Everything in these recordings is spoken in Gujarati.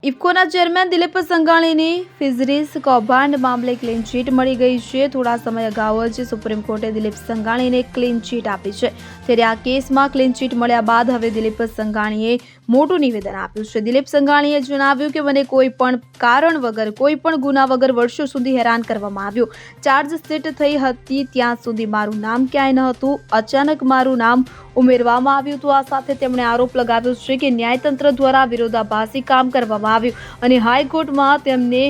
ઇફકોના ચેરમેન દિલીપ સંઘાણીની ફિશરીઝ કૌભાંડ મામલે ક્લીન ચીટ મળી ગઈ છે। થોડા સમય અગાઉ જ સુપ્રીમ કોર્ટે દિલીપ સંઘાણીને ક્લીન ચીટ આપી છે। ત્યારે આ કેસમાં ક્લીન ચીટ મળ્યા બાદ હવે દિલીપ સંઘાણીએ મોટું નિવેદન આપ્યું છે। દિલીપ સંઘાણીએ જણાવ્યું કે મને કોઈ પણ કારણ વગર કોઈ પણ ગુના વગર વર્ષો સુધી હેરાન કરવામાં આવ્યું। ચાર્જશીટ થઈ હતી ત્યાં સુધી મારું નામ ક્યાંય ન હતું, અચાનક મારું નામ ઉમેરવામાં આવ્યું હતું। આ સાથે તેમણે આરોપ લગાવ્યો છે કે ન્યાયતંત્ર દ્વારા વિરોધાભાસી કામ કરવામાં આવ્યું અને હાઈકોર્ટમાં તેમને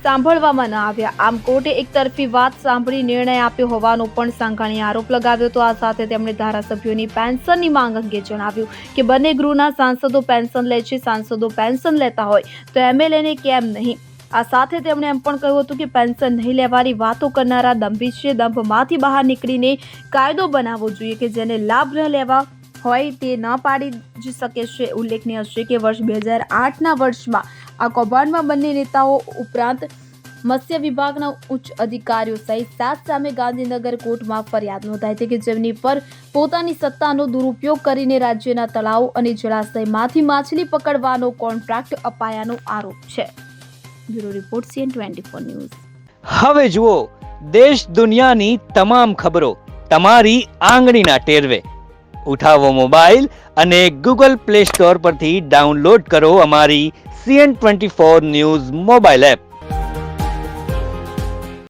સાંભળવામાં ન આવ્યા। આમ કોર્ટે એકતરફી વાત સાંભળી નિર્ણય આપ્યો હોવાનો પણ સંઘાણીએ આરોપ લગાવ્યો હતો। આ સાથે તેમણે ધારાસભ્યોની પેન્શનની માંગ અંગે જણાવ્યું કે બંને ગૃહના સાંસદો પેન્શન લે છે, સાંસદો પેન્શન લેતા હોય તો એમએલએને કેમ નહીં। આ સાથે તેમણે એમ પણ કહ્યું હતું કે પેન્શન નહીં લેવાની વાતો કરનારા દંભી છે, દંભમાંથી બહાર નીકળીને કાયદો બનાવવો જોઈએ કે જેને લાભ ન લેવા હોય તે ન પાડી જ શકે છે। ઉલ્લેખનીય છે કે વર્ષ 2008ના વર્ષમાં આ કૌભાંડમાં બંને નેતાઓ ઉપરાંત મત્સ્ય વિભાગના ઉચ્ચ અધિકારીઓ સહિત 7 સામે ગાંધીનગર કોર્ટમાં ફરિયાદ નોંધાઈ હતી કે જેમની પર પોતાની સત્તાનો દુરુપયોગ કરીને રાજ્યના તળાવ અને જળાશયમાંથી માછલી પકડવાનો કોન્ટ્રાક્ટ અપાયાનો આરોપ છે। Bureau report CN24 news. હવે જુઓ દેશ દુનિયાની તમામ ખબરો તમારી આંગળીના ટેરવે। ઉઠાવો મોબાઈલ અને Google Play Store પરથી ડાઉનલોડ કરો અમારી CN24 ન્યૂઝ મોબાઈલ એપ।